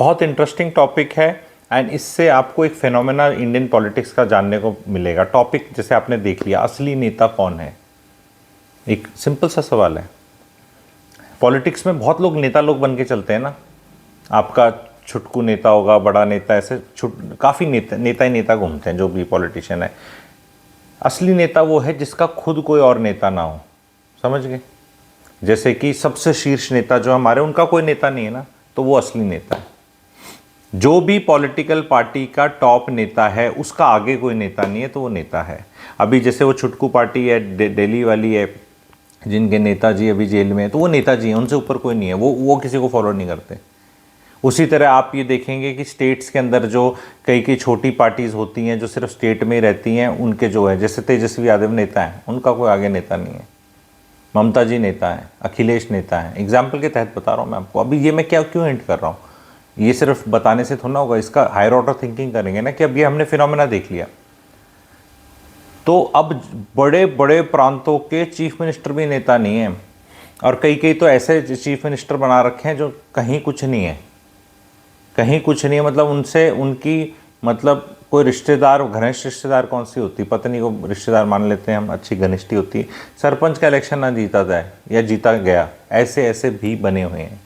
बहुत interesting topic है and इससे आपको एक फेनोमेना इंडियन पॉलिटिक्स का जानने को मिलेगा। टॉपिक जैसे आपने देख लिया, असली नेता कौन है, एक सिंपल सा सवाल है। पॉलिटिक्स में बहुत लोग नेता लोग बन के चलते हैं ना, आपका छुटकू नेता होगा, बड़ा नेता, ऐसे काफ़ी नेता ही नेता घूमते हैं जो भी पॉलिटिशियन है। असली नेता वो है जिसका खुद कोई और नेता ना हो, समझ गए? जैसे कि सबसे शीर्ष नेता जो हमारे, उनका कोई नेता नहीं है ना, तो वो असली नेता है। जो भी पॉलिटिकल पार्टी का टॉप नेता है उसका आगे कोई नेता नहीं है, तो वो नेता है। अभी जैसे वो छुटकू पार्टी है, दिल्ली वाली है, जिनके नेताजी अभी जेल में है, तो वो नेताजी हैं, उनसे ऊपर कोई नहीं है, वो किसी को फॉलो नहीं करते। उसी तरह आप ये देखेंगे कि स्टेट्स के अंदर जो कई छोटी पार्टीज़ होती हैं जो सिर्फ स्टेट में ही रहती हैं, उनके जो है, जैसे तेजस्वी यादव नेता हैं, उनका कोई आगे नेता नहीं है। ममता जी नेता हैं, अखिलेश नेता हैं, एग्जाम्पल के तहत बता रहा हूँ मैं आपको। अभी ये मैं क्यों हिंट कर रहा हूँ, ये सिर्फ बताने से थोड़ा होगा, इसका हायर ऑर्डर थिंकिंग करेंगे ना कि अब ये हमने फिनोमेना देख लिया, तो अब बड़े बड़े प्रांतों के चीफ मिनिस्टर भी नेता नहीं हैं, और कई तो ऐसे चीफ मिनिस्टर बना रखे हैं जो कहीं कुछ नहीं है, कहीं कुछ नहीं है। मतलब उनसे उनकी मतलब कोई रिश्तेदार, घनिष्ठ रिश्तेदार कौन सी होती, पत्नी को रिश्तेदार मान लेते हैं हम, अच्छी घनिष्ठी होती, सरपंच का इलेक्शन ना जीता जाए या जीता गया, ऐसे ऐसे भी बने हुए हैं।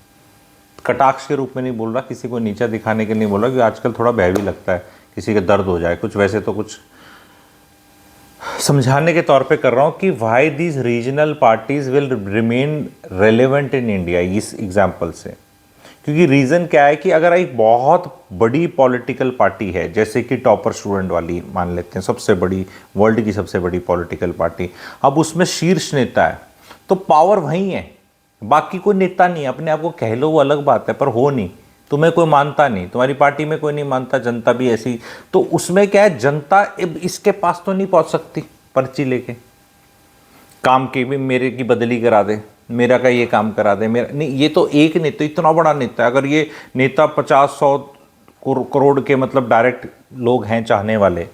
कटाक्ष के रूप में नहीं बोल रहा, किसी को नीचा दिखाने के नहीं बोल रहा, क्योंकि आजकल थोड़ा भय भी लगता है किसी का दर्द हो जाए कुछ, वैसे तो कुछ समझाने के तौर पे कर रहा हूँ कि why these regional parties will remain relevant in India, इस एग्जाम्पल से। क्योंकि रीज़न क्या है कि अगर एक बहुत बड़ी पॉलिटिकल पार्टी है, जैसे कि टॉपर स्टूडेंट वाली मान लेते हैं, सबसे बड़ी, वर्ल्ड की सबसे बड़ी पॉलिटिकल पार्टी, अब उसमें शीर्ष नेता है, तो पावर वहीं है, बाकी कोई नेता नहीं है। अपने आप को कह लो वो अलग बात है, पर हो नहीं, तुम्हें कोई मानता नहीं, तुम्हारी पार्टी में कोई नहीं मानता, जनता भी ऐसी, तो उसमें क्या है, जनता इसके पास तो नहीं पहुंच सकती पर्ची लेके, काम की भी मेरे की बदली करा दे, मेरा का ये काम करा दे, मेरा नहीं। ये तो एक नेता, इतना बड़ा नेता है, अगर ये नेता 50-100 करोड़ के मतलब डायरेक्ट लोग हैं चाहने वाले,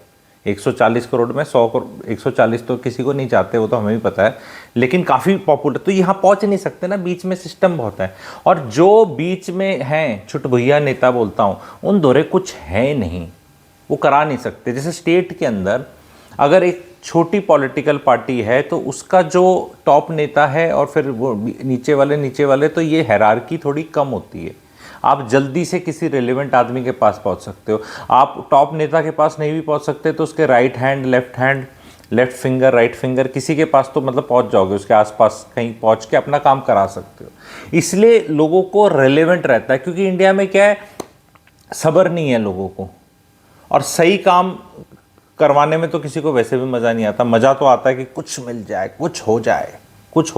140 करोड़ में 100 करोड़, 140 तो किसी को नहीं चाहते, वो तो हमें भी पता है, लेकिन काफ़ी पॉपुलर, तो यहाँ पहुँच नहीं सकते ना, बीच में सिस्टम बहुत है। और जो बीच में हैं छुट भैया नेता बोलता हूँ, उन दौरे कुछ है नहीं, वो करा नहीं सकते। जैसे स्टेट के अंदर अगर एक छोटी पॉलिटिकल पार्टी है तो उसका जो टॉप नेता है और फिर वो नीचे वाले, तो ये हायरार्की थोड़ी कम होती है। आप जल्दी से किसी रेलेवेंट आदमी के पास पहुंच सकते हो। आप टॉप नेता के पास नहीं भी पहुंच सकते तो उसके right hand, left finger, right finger, किसी के पास तो मतलब पहुंच जाओगे, उसके आसपास कहीं पहुंच के अपना काम करा सकते हो। इसलिए लोगों को रेलेवेंट रहता है, क्योंकि इंडिया में क्या है, सब्र नहीं है लोगों को, और सही काम करवाने में तो किसी को वैसे भी मज़ा नहीं आता। मज़ा तो आता है कि कुछ मिल जाए, कुछ हो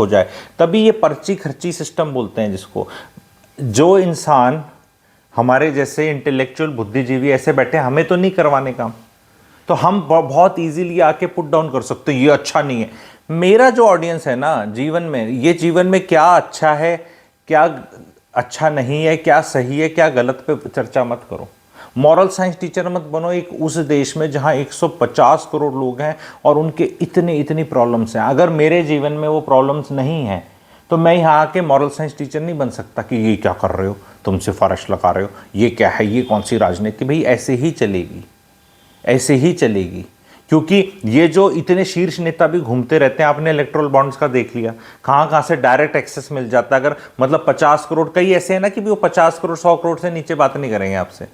जाए, तभी ये पर्ची खर्ची सिस्टम बोलते हैं जिसको। जो इंसान हमारे जैसे इंटेलेक्चुअल बुद्धिजीवी ऐसे बैठे, हमें तो नहीं करवाने काम, तो हम बहुत इजीली आके पुट डाउन कर सकते हैं, ये अच्छा नहीं है। मेरा जो ऑडियंस है ना जीवन में, ये जीवन में क्या अच्छा है, क्या अच्छा नहीं है, क्या सही है, क्या गलत पे चर्चा मत करो। मॉरल साइंस टीचर मत बनो एक उस देश में जहां 150 करोड़ लोग हैं और उनके इतनी प्रॉब्लम्स हैं। अगर मेरे जीवन में वो प्रॉब्लम्स नहीं हैं तो मैं यहाँ आके मॉरल साइंस टीचर नहीं बन सकता कि ये क्या कर रहे हो, तुम सिफारिश लगा रहे हो, ये क्या है, ये कौन सी राजनीति। भाई ऐसे ही चलेगी, क्योंकि ये जो इतने शीर्ष नेता भी घूमते रहते हैं। आपने इलेक्ट्रल बॉन्ड्स का देख लिया, कहाँ से डायरेक्ट एक्सेस मिल जाता है। अगर मतलब 50 करोड़, कई ऐसे हैं ना कि वो 50 करोड़ 100 करोड़ से नीचे बात नहीं करेंगे आपसे,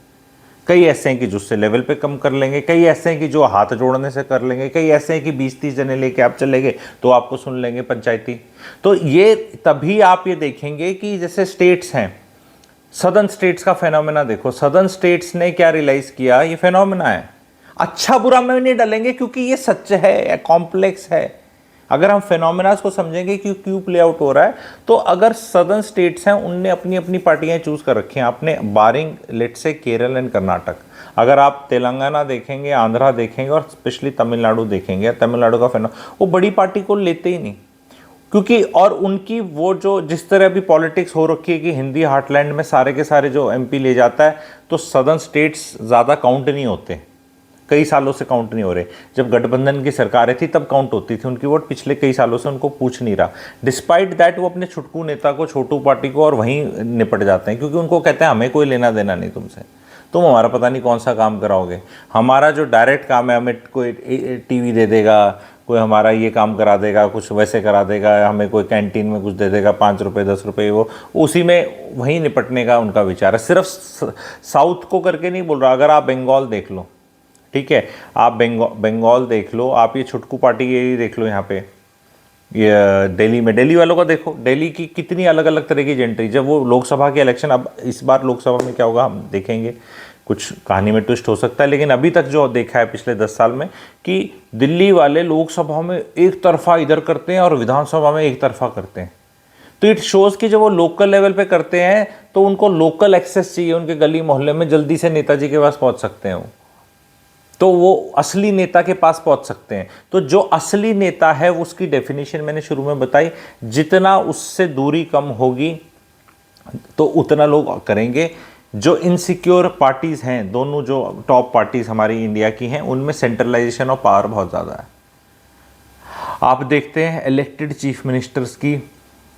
कई ऐसे हैं कि जो उससे लेवल पे कम कर लेंगे, कई ऐसे हैं कि जो हाथ जोड़ने से कर लेंगे, कई ऐसे हैं कि 20-30 जने लेके आप चलेंगे तो आपको सुन लेंगे पंचायती। तो ये तभी आप ये देखेंगे कि जैसे स्टेट्स हैं, सदर्न स्टेट्स का फेनोमेना देखो। सदर्न स्टेट्स ने क्या रियलाइज किया, ये फेनोमेना है, अच्छा बुरा में नहीं डालेंगे क्योंकि ये सच है, कॉम्प्लेक्स है। अगर हम फेनोमेनास को समझेंगे कि क्यों प्ले आउट हो रहा है, तो अगर सदर्न स्टेट्स हैं उनने अपनी अपनी पार्टियां चूज कर रखी हैं आपने, बारिंग लेट से केरल एंड कर्नाटक। अगर आप तेलंगाना देखेंगे, आंध्रा देखेंगे और स्पेशली तमिलनाडु देखेंगे, तमिलनाडु का वो बड़ी पार्टी को लेते ही नहीं, क्योंकि और उनकी वो जो जिस तरह भी पॉलिटिक्स हो रखी है कि हिंदी हार्टलैंड में सारे के सारे जो एमपी ले जाता है, तो सदर्न स्टेट्स ज़्यादा काउंट नहीं होते। कई सालों से काउंट नहीं हो रहे। जब गठबंधन की सरकारें थी तब काउंट होती थी उनकी वोट, पिछले कई सालों से उनको पूछ नहीं रहा। डिस्पाइट दैट वो अपने छुटकू नेता को, छोटू पार्टी को, और वहीं निपट जाते हैं, क्योंकि उनको कहते हैं हमें कोई लेना देना नहीं तुमसे, तुम हमारा पता नहीं कौन सा काम कराओगे। हमारा जो डायरेक्ट काम है, हमें कोई टीवी दे देगा, कोई हमारा ये काम करा देगा, कुछ वैसे करा देगा, हमें कोई कैंटीन में कुछ दे देगा, 5 रुपये 10 रुपये, वो उसी में वहीं निपटने का उनका विचार है। सिर्फ साउथ को करके नहीं बोल रहा, अगर आप बंगाल देख लो, ठीक है, आप बंगाल देख लो, आप ये छुटकू पार्टी ये देख लो, यहाँ पे ये दिल्ली में, दिल्ली वालों का देखो, दिल्ली की कितनी अलग अलग तरह की एजेंट्री। जब वो लोकसभा के इलेक्शन, अब इस बार लोकसभा में क्या होगा हम देखेंगे, कुछ कहानी में ट्विस्ट हो सकता है, लेकिन अभी तक जो देखा है पिछले 10 साल में कि दिल्ली वाले लोकसभा में एक तरफा इधर करते हैं और विधानसभा में एक तरफा करते हैं। तो इट शोज़ कि जब वो लोकल लेवल पे करते हैं तो उनको लोकल एक्सेस चाहिए, उनके गली मोहल्ले में जल्दी से नेताजी के पास पहुंच सकते हैं वो, तो वो असली नेता के पास पहुंच सकते हैं। तो जो असली नेता है उसकी डेफिनेशन मैंने शुरू में बताई, जितना उससे दूरी कम होगी तो उतना लोग करेंगे। जो इनसिक्योर पार्टीज़ हैं, दोनों जो टॉप पार्टीज़ हमारी इंडिया की हैं, उनमें सेंट्रलाइजेशन ऑफ पावर बहुत ज़्यादा है। आप देखते हैं इलेक्टेड चीफ मिनिस्टर्स की,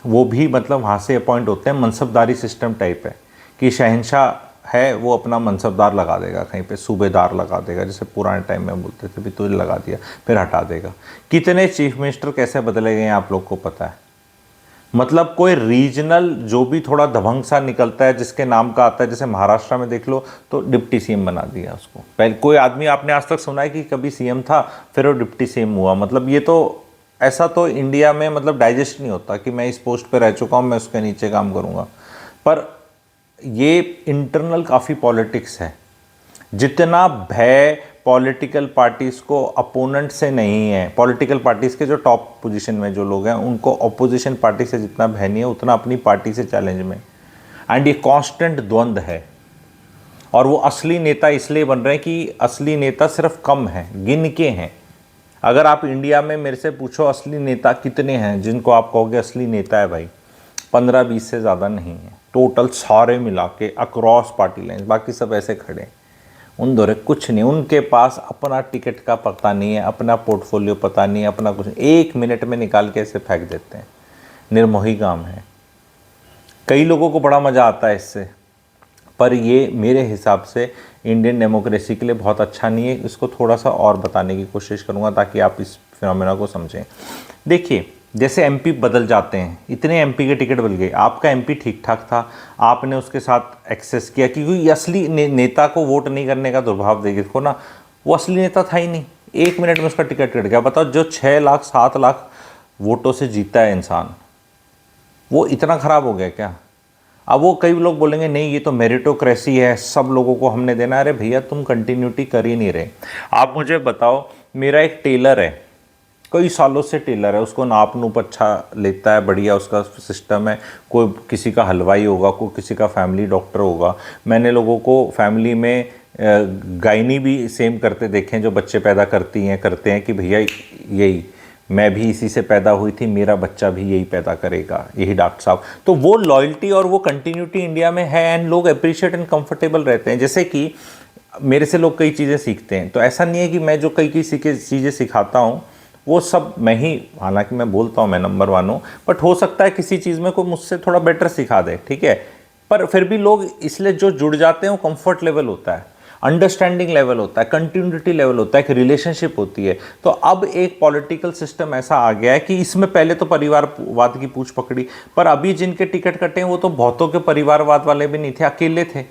वो भी मतलब वहाँ से अपॉइंट होते हैं, मनसबदारी सिस्टम टाइप है कि शहंशाह है वो अपना मनसबदार लगा देगा कहीं पे, सूबेदार लगा देगा, जैसे पुराने टाइम में बोलते थे भी तुझे लगा दिया फिर हटा देगा। कितने चीफ मिनिस्टर कैसे बदले गए हैं आप लोग को पता है। मतलब कोई रीजनल जो भी थोड़ा दबंग सा निकलता है, जिसके नाम का आता है, जैसे महाराष्ट्र में देख लो तो डिप्टी सीएम बना दिया उसको। पहले कोई आदमी आपने आज तक सुना है कि कभी सीएम था फिर वो डिप्टी सीएम हुआ? मतलब ये तो ऐसा तो इंडिया में मतलब डाइजेस्ट नहीं होता कि मैं इस पोस्ट पे रह चुका हूँ, मैं उसके नीचे काम करूँगा। पर ये इंटरनल काफ़ी पॉलिटिक्स है। जितना भय पॉलिटिकल पार्टीज़ को अपोनेंट से नहीं है, पॉलिटिकल पार्टीज़ के जो टॉप पोजीशन में जो लोग हैं उनको अपोजिशन पार्टी से जितना भय नहीं है, उतना अपनी पार्टी से चैलेंज में। एंड ये कांस्टेंट द्वंद है। और वो असली नेता इसलिए बन रहे हैं कि असली नेता सिर्फ कम हैं, गिन के हैं। अगर आप इंडिया में मेरे से पूछो असली नेता कितने हैं जिनको आप कहोगे असली नेता है, भाई 15-20 से ज़्यादा नहीं है टोटल, सारे मिला के अक्रॉस पार्टी लाइन। बाकी सब ऐसे खड़े, उन दौरे कुछ नहीं, उनके पास अपना टिकट का पता नहीं है, अपना पोर्टफोलियो पता नहीं है, अपना कुछ 1 मिनट में निकाल के ऐसे फेंक देते हैं। निर्मोही काम है। कई लोगों को बड़ा मज़ा आता है इससे, पर ये मेरे हिसाब से इंडियन डेमोक्रेसी के लिए बहुत अच्छा नहीं है। इसको थोड़ा सा और बताने की कोशिश करूँगा ताकि आप इस फिनोमेना को समझें। देखिए, जैसे एमपी बदल जाते हैं, इतने एमपी के टिकट बदल गए, आपका एमपी ठीक ठाक था, आपने उसके साथ एक्सेस किया, क्योंकि असली नेता को वोट नहीं करने का दुर्भाव देखो ना, वो असली नेता था ही नहीं, 1 मिनट में उसका टिकट कट गया। बताओ, जो 6 लाख 7 लाख वोटों से जीता है इंसान, वो इतना ख़राब हो गया क्या? अब वो कई लोग बोलेंगे नहीं ये तो मेरिटोक्रेसी है, सब लोगों को हमने देना। अरे भैया, तुम कंटिन्यूटी कर ही नहीं रहे। आप मुझे बताओ, मेरा एक टेलर है, कई सालों से टेलर है, उसको नाप नूप अच्छा लेता है, बढ़िया उसका सिस्टम है। कोई किसी का हलवाई होगा, कोई किसी का फैमिली डॉक्टर होगा। मैंने लोगों को फैमिली में गायनी भी सेम करते देखे हैं, जो बच्चे पैदा करती हैं करते हैं कि भैया यही मैं भी इसी से पैदा हुई थी, मेरा बच्चा भी यही पैदा करेगा, यही डॉक्टर साहब। तो वो लॉयल्टी और वो कंटिन्यूटी इंडिया में है, एंड लोग अप्रिशिएट एंड कंफर्टेबल रहते हैं। जैसे कि मेरे से लोग कई चीज़ें सीखते हैं, तो ऐसा नहीं है कि मैं जो कई चीज़ें सिखाता हूँ वो सब मैं ही, हालांकि मैं बोलता हूँ मैं नंबर 1 हूँ, बट हो सकता है किसी चीज़ में कोई मुझसे थोड़ा बेटर सिखा दे, ठीक है। पर फिर भी लोग इसलिए जो जुड़ जाते हैं वो कंफर्ट लेवल होता है, अंडरस्टैंडिंग लेवल होता है, कंटिन्यूटी लेवल होता है, एक रिलेशनशिप होती है। तो अब एक पॉलिटिकल सिस्टम ऐसा आ गया है कि इसमें पहले तो परिवारवाद की पूछ पकड़ी, पर अभी जिनके टिकट कटे हैं वो तो बहुतों के परिवारवाद वाले भी नहीं थे, अकेले थे।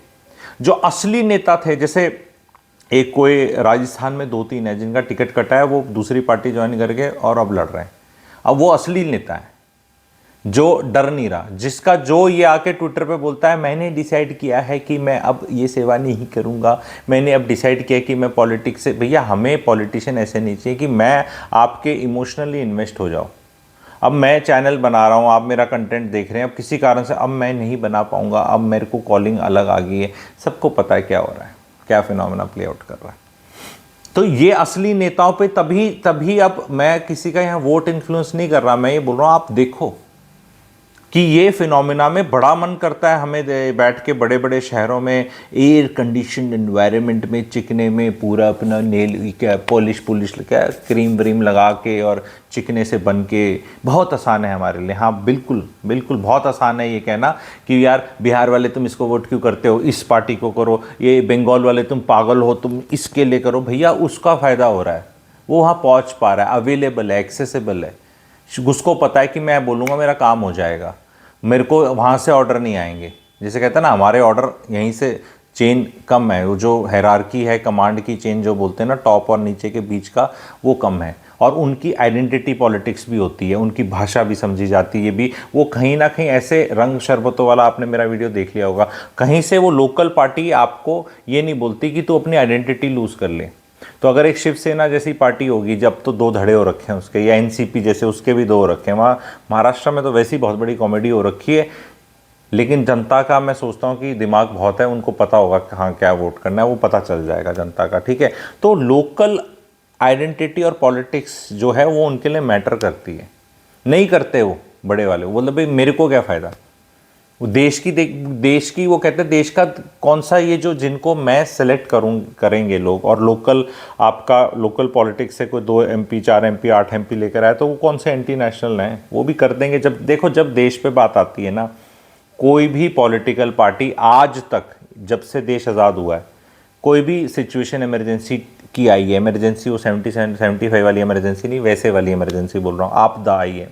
जो असली नेता थे, जैसे एक कोई राजस्थान में 2-3 है जिनका टिकट कटा है, वो दूसरी पार्टी ज्वाइन करके और अब लड़ रहे हैं। अब वो असली नेता है जो डर नहीं रहा, जिसका जो ये आके ट्विटर पे बोलता है मैंने डिसाइड किया है कि मैं अब ये सेवा नहीं करूँगा, मैंने अब डिसाइड किया कि मैं पॉलिटिक्स से। भैया, हमें पॉलिटिशियन ऐसे नहीं चाहिए कि मैं आपके इमोशनली इन्वेस्ट हो जाऊँ। अब मैं चैनल बना रहा हूँ, आप मेरा कंटेंट देख रहे हैं, अब किसी कारण से अब मैं नहीं बना पाऊँगा, अब मेरे को कॉलिंग अलग आ गई है। सबको पता है क्या हो रहा है, क्या फिनोमेना प्ले आउट कर रहा है। तो ये असली नेताओं पे तभी अब मैं किसी का यहाँ वोट इन्फ्लुएंस नहीं कर रहा, मैं ये बोल रहा हूँ आप देखो, कि ये फिनोमिना में बड़ा मन करता है हमें बैठ के बड़े बड़े शहरों में एयर कंडीशन एनवायरनमेंट में चिकने में पूरा अपना नेल क्या पॉलिश क्या क्रीम व्रीम लगा के और चिकने से बन के। बहुत आसान है हमारे लिए, हाँ बिल्कुल बिल्कुल बहुत आसान है ये कहना कि यार बिहार वाले तुम इसको वोट क्यों करते हो, इस पार्टी को करो, ये बंगाल वाले तुम पागल हो, तुम इसके लिए करो। भैया उसका फ़ायदा हो रहा है, वो वहाँ पहुँच पा रहा है, अवेलेबल है, एक्सेसिबल है, उसको पता है कि मैं बोलूँगा मेरा काम हो जाएगा, मेरे को वहाँ से ऑर्डर नहीं आएंगे। जैसे कहते हैं ना हमारे ऑर्डर यहीं से चेन कम है, वो जो हायरार्की है कमांड की चेन जो बोलते हैं ना टॉप और नीचे के बीच का, वो कम है। और उनकी आइडेंटिटी पॉलिटिक्स भी होती है, उनकी भाषा भी समझी जाती है, ये भी वो कहीं ना कहीं ऐसे रंग शरबतों वाला, आपने मेरा वीडियो देख लिया होगा, कहीं से वो लोकल पार्टी आपको ये नहीं बोलती कि तू अपनी आइडेंटिटी लूज़ कर ले। तो अगर एक शिवसेना जैसी पार्टी होगी, जब तो 2 धड़े हो रखे हैं उसके, या एनसीपी जैसे उसके भी 2 हो रखे हैं, वहाँ महाराष्ट्र में तो वैसी बहुत बड़ी कॉमेडी हो रखी है। लेकिन जनता का मैं सोचता हूँ कि दिमाग बहुत है, उनको पता होगा कि हाँ क्या वोट करना है, वो पता चल जाएगा जनता का, ठीक है। तो लोकल आइडेंटिटी और पॉलिटिक्स जो है वो उनके लिए मैटर करती है, नहीं करते वो बड़े वाले, वो बोलते भाई मेरे को क्या फ़ायदा, वो देश की वो कहते हैं देश का कौन सा, ये जो जिनको मैं सेलेक्ट करेंगे लोग, और लोकल आपका लोकल पॉलिटिक्स से कोई 2 MP 4 MP 8 MP लेकर आए तो वो कौन से एंटी नेशनल हैं, वो भी कर देंगे। जब देखो जब देश पे बात आती है ना, कोई भी पॉलिटिकल पार्टी आज तक जब से देश आज़ाद हुआ है, कोई भी सिचुएशन इमरजेंसी की आई है, इमरजेंसी वो 75 वाली इमरजेंसी नहीं, वैसे वाली इमरजेंसी बोल रहा हूँ, आपदा आई है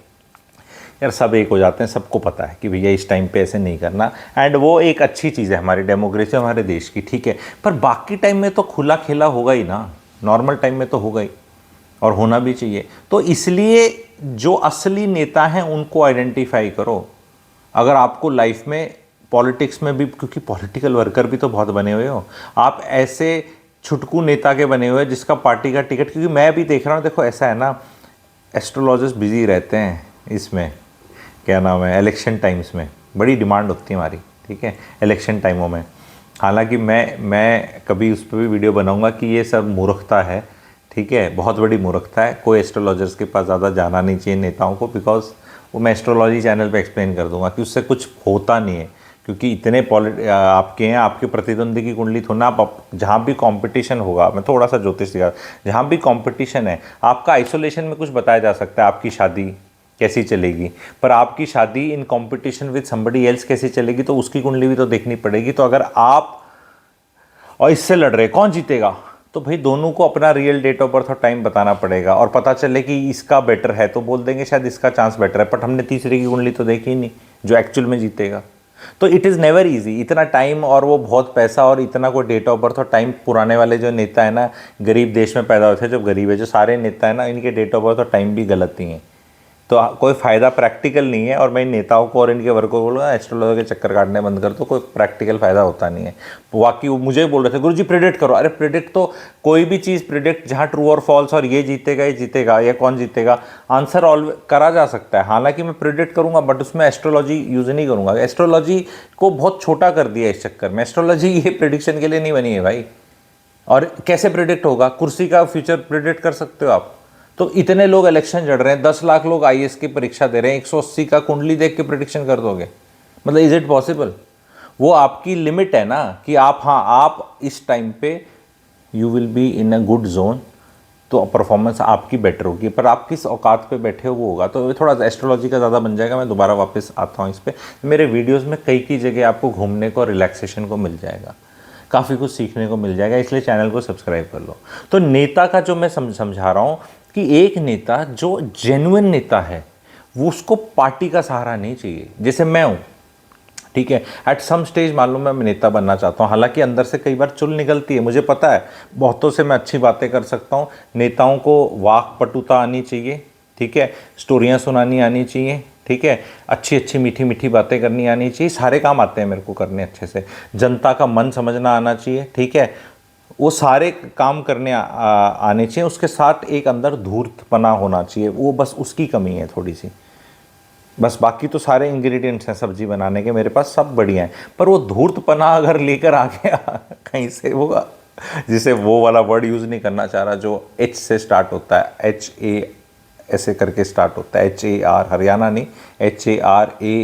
यार, सब एक हो जाते हैं, सबको पता है कि भैया इस टाइम पे ऐसे नहीं करना, एंड वो एक अच्छी चीज़ है हमारी डेमोक्रेसी हमारे देश की, ठीक है। पर बाकी टाइम में तो खुला खेला होगा ही ना, नॉर्मल टाइम में तो होगा ही, और होना भी चाहिए। तो इसलिए जो असली नेता हैं उनको आइडेंटिफाई करो। अगर आपको लाइफ में पॉलिटिक्स में भी, क्योंकि पॉलिटिकल वर्कर भी तो बहुत बने हुए हो, आप ऐसे छुटकू नेता के बने हुए जिसका पार्टी का टिकट, क्योंकि मैं भी देख रहा हूँ, देखो ऐसा है ना, एस्ट्रोलॉजर्स बिजी रहते हैं इसमें, क्या नाम है, इलेक्शन टाइम्स में बड़ी डिमांड होती है हमारी, ठीक है, इलेक्शन टाइमों में। हालांकि मैं कभी उस पर भी वीडियो बनाऊंगा कि ये सब मूर्खता है, ठीक है, बहुत बड़ी मूर्खता है, कोई एस्ट्रोलॉजर्स के पास ज़्यादा जाना नहीं चाहिए नेताओं को, बिकॉज वो मैं एस्ट्रोलॉजी चैनल पे एक्सप्लेन कर दूंगा कि उससे कुछ होता नहीं है, क्योंकि इतने आपके हैं, आपके प्रतिद्वंदी की कुंडली थोड़ा, आप जहाँ भी कंपटीशन होगा, मैं थोड़ा सा ज्योतिष दिखा, जहाँ भी कंपटीशन है आपका आइसोलेशन में कुछ बताया जा सकता है, आपकी शादी कैसी चलेगी, पर आपकी शादी in competition with somebody else कैसी चलेगी, तो उसकी कुंडली भी तो देखनी पड़ेगी। तो अगर आप और इससे लड़ रहे, कौन जीतेगा, तो भाई दोनों को अपना रियल डेट ऑफ बर्थ और टाइम बताना पड़ेगा, और पता चले कि इसका बेटर है तो बोल देंगे शायद इसका चांस बेटर है, बट हमने तीसरे की कुंडली तो देखी ही नहीं जो एक्चुअल में जीतेगा। तो इट इज़ नेवर इजी, इतना टाइम और वो बहुत पैसा और इतना कोई डेट ऑफ बर्थ और टाइम, पुराने वाले जो नेता है ना, गरीब देश में पैदा होते हैं, जब गरीब है, जो सारे नेता है ना, इनके डेट ऑफ बर्थ और टाइम भी गलत ही हैं, तो कोई फ़ायदा प्रैक्टिकल नहीं है। और मैं इन नेताओं को और इनके वर्ग को बोलूँगा एस्ट्रोलॉजर के चक्कर काटने बंद कर दो, कोई प्रैक्टिकल फ़ायदा होता नहीं है। बाकी वो मुझे बोल रहे थे गुरुजी प्रेडिक्ट करो, अरे प्रेडिक्ट तो कोई भी चीज़ प्रेडिक्ट जहाँ ट्रू और फॉल्स और ये जीतेगा या कौन जीतेगा, आंसर ऑलवेज करा जा सकता है। हालांकि मैं प्रेडिक्ट करूँगा बट उसमें एस्ट्रोलॉजी यूज़ नहीं करूँगा, एस्ट्रोलॉजी को बहुत छोटा कर दिया इस चक्कर में। एस्ट्रोलॉजी ये प्रेडिक्शन के लिए नहीं बनी है भाई। और कैसे प्रेडिक्ट होगा, कुर्सी का फ्यूचर प्रेडिक्ट कर सकते हो आप? तो इतने लोग इलेक्शन लड़ रहे हैं, 10 लाख लोग आईएएस की परीक्षा दे रहे हैं, 180 का कुंडली देख के प्रेडिक्शन कर दोगे? मतलब इज इट पॉसिबल? वो आपकी लिमिट है ना कि आप इस टाइम पे you will be in a good zone, तो परफॉर्मेंस आपकी बेटर होगी, पर आप किस औकात पे बैठे हो वो होगा। तो थोड़ा एस्ट्रोलॉजी का ज़्यादा बन जाएगा, मैं दोबारा वापस आता हूँ इस पर। मेरे वीडियोज़ में कई जगह आपको घूमने को, रिलैक्सेशन को मिल जाएगा, काफ़ी कुछ सीखने को मिल जाएगा, इसलिए चैनल को सब्सक्राइब कर लो। तो नेता का जो मैं समझा रहा हूँ कि एक नेता जो जेन्युइन नेता है, वो उसको पार्टी का सहारा नहीं चाहिए। जैसे मैं हूँ, ठीक है, एट सम स्टेज मान लो मैं नेता बनना चाहता हूँ, हालांकि अंदर से कई बार चुल निकलती है, मुझे पता है बहुतों से मैं अच्छी बातें कर सकता हूँ। नेताओं को वाक्पटुता आनी चाहिए, ठीक है, स्टोरियाँ सुनानी आनी चाहिए, ठीक है, अच्छी मीठी बातें करनी आनी चाहिए, सारे काम आते हैं मेरे को करने अच्छे से। जनता का मन समझना आना चाहिए, ठीक है, वो सारे काम करने आने चाहिए। उसके साथ एक अंदर धूर्तपना होना चाहिए, वो बस उसकी कमी है थोड़ी सी, बस बाकी तो सारे इंग्रेडिएंट्स हैं सब्जी बनाने के मेरे पास, सब बढ़िया हैं। पर वो धूर्तपना अगर लेकर आ गया कहीं से, वो जिसे वो वाला वर्ड यूज़ नहीं करना चाह रहा जो एच से स्टार्ट होता है, HA ऐसे करके स्टार्ट होता है, HAR, हरियाणा नहीं, HARA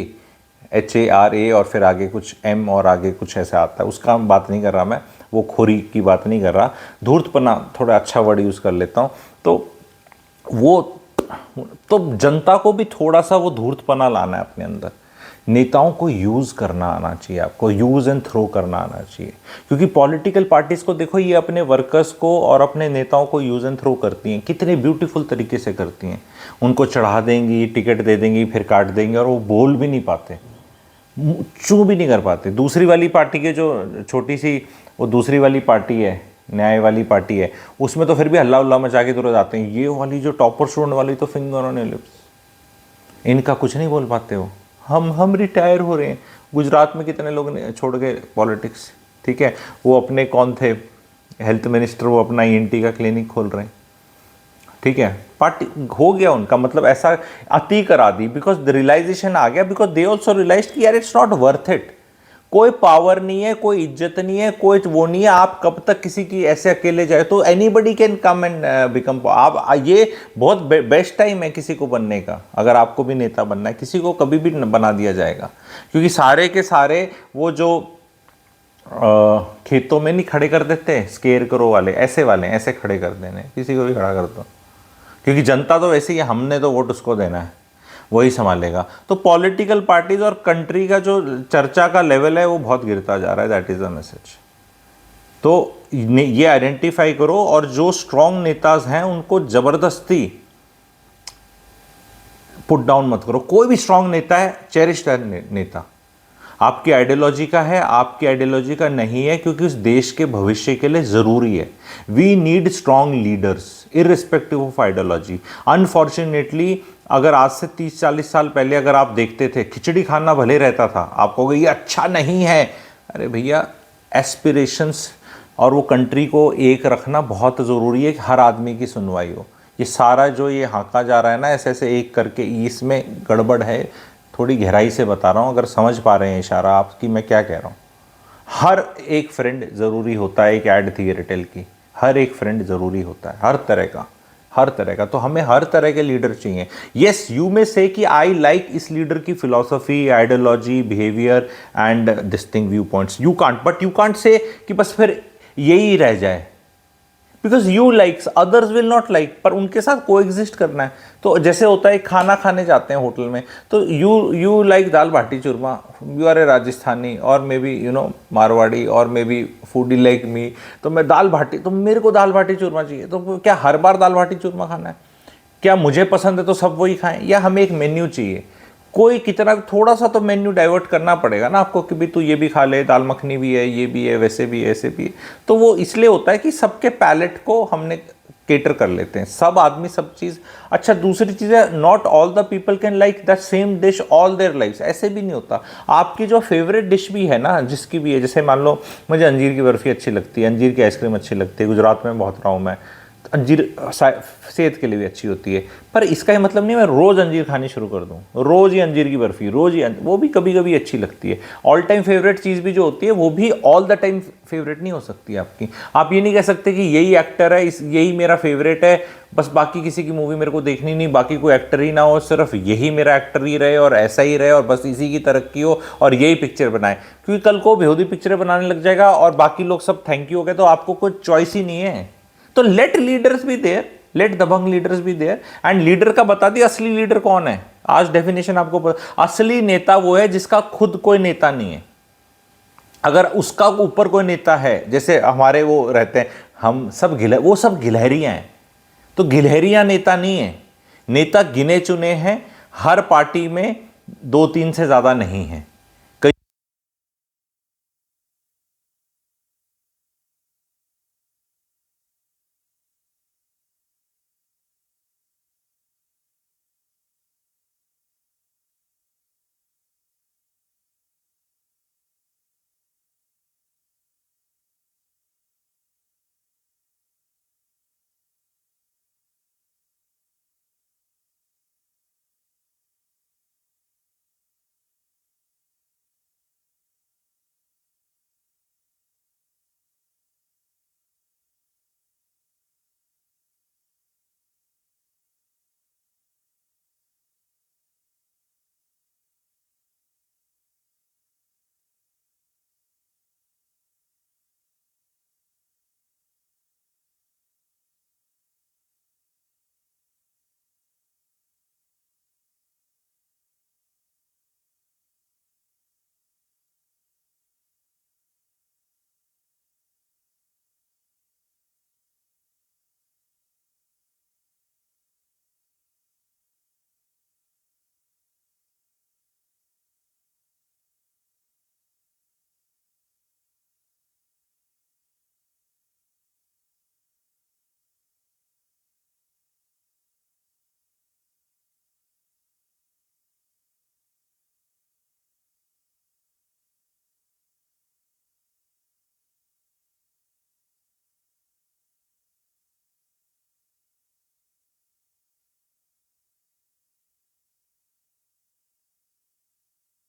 HARA और फिर आगे कुछ M और आगे कुछ ऐसा आता है, उसका बात नहीं कर रहा मैं, वो खोरी की बात नहीं कर रहा, धूर्तपना थोड़ा अच्छा वर्ड यूज़ कर लेता हूँ। तो वो तो जनता को भी थोड़ा सा वो धूर्तपना लाना है अपने अंदर। नेताओं को यूज़ करना आना चाहिए, आपको यूज़ एंड थ्रो करना आना चाहिए, क्योंकि पॉलिटिकल पार्टीज़ को देखो, ये अपने वर्कर्स को और अपने नेताओं को यूज़ एंड थ्रो करती हैं, कितने ब्यूटीफुल तरीके से करती हैं। उनको चढ़ा देंगी, टिकट दे देंगी, फिर काट देंगे, और वो बोल भी नहीं पाते, चू भी नहीं कर पाते। दूसरी वाली पार्टी के जो छोटी सी वो दूसरी वाली पार्टी है, न्याय वाली पार्टी है, उसमें तो फिर भी हल्ला उल्ला मचा के तुरंत आते हैं। ये वाली जो टॉपर स्टूडेंट वाली तो फिंगर ऑन लिप्स, इनका कुछ नहीं बोल पाते हो। हम रिटायर हो रहे हैं। गुजरात में कितने लोग ने छोड़ गए पॉलिटिक्स, ठीक है, वो अपने कौन थे हेल्थ मिनिस्टर, वो अपना ENT का क्लिनिक खोल रहे हैं, ठीक है, पार्टी हो गया उनका, मतलब ऐसा अति करा दी, बिकॉज द रियलाइजेशन आ गया, बिकॉज दे ऑल्सो रियलाइज कि यार इट्स नॉट वर्थ इट। कोई पावर नहीं है, कोई इज्जत नहीं है, कोई वो नहीं है, आप कब तक किसी की ऐसे अकेले जाए, तो anybody can come and become. आप ये बहुत बेस्ट टाइम है किसी को बनने का, अगर आपको भी नेता बनना है, किसी को कभी भी बना दिया जाएगा, क्योंकि सारे के सारे वो जो खेतों में नहीं खड़े कर देते स्केर करो वाले, ऐसे वाले ऐसे खड़े कर देने, किसी को भी खड़ा कर दो, क्योंकि जनता तो वैसे ही है, हमने तो वोट उसको देना है, वही संभालेगा। तो पॉलिटिकल पार्टीज और कंट्री का जो चर्चा का लेवल है वो बहुत गिरता जा रहा है, दैट इज द मैसेज। तो ये आइडेंटिफाई करो, और जो स्ट्रॉन्ग नेताज हैं उनको जबरदस्ती पुट डाउन मत करो। कोई भी स्ट्रॉन्ग नेता है, चेरिश्ड नेता, आपकी आइडियोलॉजी का है, आपकी आइडियोलॉजी का नहीं है, क्योंकि उस देश के भविष्य के लिए ज़रूरी है। We need strong leaders irrespective of ideology. Unfortunately अगर आज से 30-40 साल पहले अगर आप देखते थे, खिचड़ी खाना भले रहता था, आप कहोगे ये अच्छा नहीं है, अरे भैया एस्पिरेशंस और वो कंट्री को एक रखना बहुत ज़रूरी है कि हर आदमी की सुनवाई हो। ये सारा जो ये हाँका जा रहा है ना ऐसे ऐसे एक करके, इसमें गड़बड़ है। थोड़ी गहराई से बता रहा हूँ, अगर समझ पा रहे हैं इशारा आपकी मैं क्या कह रहा हूँ। हर एक फ्रेंड ज़रूरी होता है, एक ऐड थी एयरटेल की, हर एक फ्रेंड ज़रूरी होता है, हर तरह का, हर तरह का। तो हमें हर तरह के लीडर चाहिए। येस, यू में से कि आई लाइक इस लीडर की philosophy, ideology, behaviour and this thing, view points, you can't, but you can't say कि बस फिर यही रह जाए, because you likes others will not like, पर उनके साथ को एग्जिस्ट करना है। तो जैसे होता है खाना खाने जाते हैं होटल में, तो you like dal bati churma, you are a Rajasthani और मे बी मारवाड़ी और maybe foodie like me, तो मैं दाल बाटी, तो मेरे को दाल बाटी चूरमा चाहिए। तो क्या हर बार दाल बाटी चूरमा खाना है? क्या मुझे पसंद है तो सब वही खाएं, या हमें एक मेन्यू चाहिए? कोई कितना थोड़ा सा तो मेन्यू डाइवर्ट करना पड़ेगा ना आपको, कि भी तू ये भी खा ले, दाल मखनी भी है, ये भी है, वैसे भी है, ऐसे भी है। तो वो इसलिए होता है कि सबके पैलेट को हमने केटर कर लेते हैं, सब आदमी सब चीज़। अच्छा, दूसरी चीज़ है, not all the people can like the same dish all their life, ऐसे भी नहीं होता। आपकी जो फेवरेट डिश भी है ना, जिसकी भी है, जैसे मान लो मुझे अंजीर की बर्फ़ी अच्छी लगती है, अंजीर की आइसक्रीम अच्छी लगती है, गुजरात में बहुत रहा हूँ मैं, अंजीर सेहत के लिए भी अच्छी होती है, पर इसका ये मतलब नहीं मैं रोज़ अंजीर खानी शुरू कर दूँ, रोज़ ही अंजीर की बर्फ़ी, रोज़ ही वो भी कभी कभी अच्छी लगती है। ऑल टाइम फेवरेट चीज़ भी जो होती है वो भी ऑल द टाइम फेवरेट नहीं हो सकती आपकी। आप ये नहीं कह सकते कि यही एक्टर है, यही मेरा फेवरेट है, बस बाकी किसी की मूवी मेरे को देखनी नहीं, बाकी कोई एक्टर ही ना हो, सिर्फ यही मेरा एक्टर ही रहे और ऐसा ही रहे और बस इसी की तरक्की हो और यही पिक्चर बनाए, क्योंकि कल को बेहूदी पिक्चरें बनाने लग जाएगा और बाकी लोग सब थैंक यू हो गए, तो आपको कोई चॉइस ही नहीं है। तो let leaders be there, let dabang leaders be there. And leader का बता दिया, असली लीडर कौन है आज डेफिनेशन आपको पता। असली नेता वो है जिसका खुद कोई नेता नहीं है। अगर उसका ऊपर कोई नेता है, जैसे हमारे वो रहते हैं, हम सब वो सब गिलहरियां हैं, तो गिलहरियां नेता नहीं है। नेता गिने चुने हैं, हर पार्टी में 2-3 से ज्यादा नहीं है।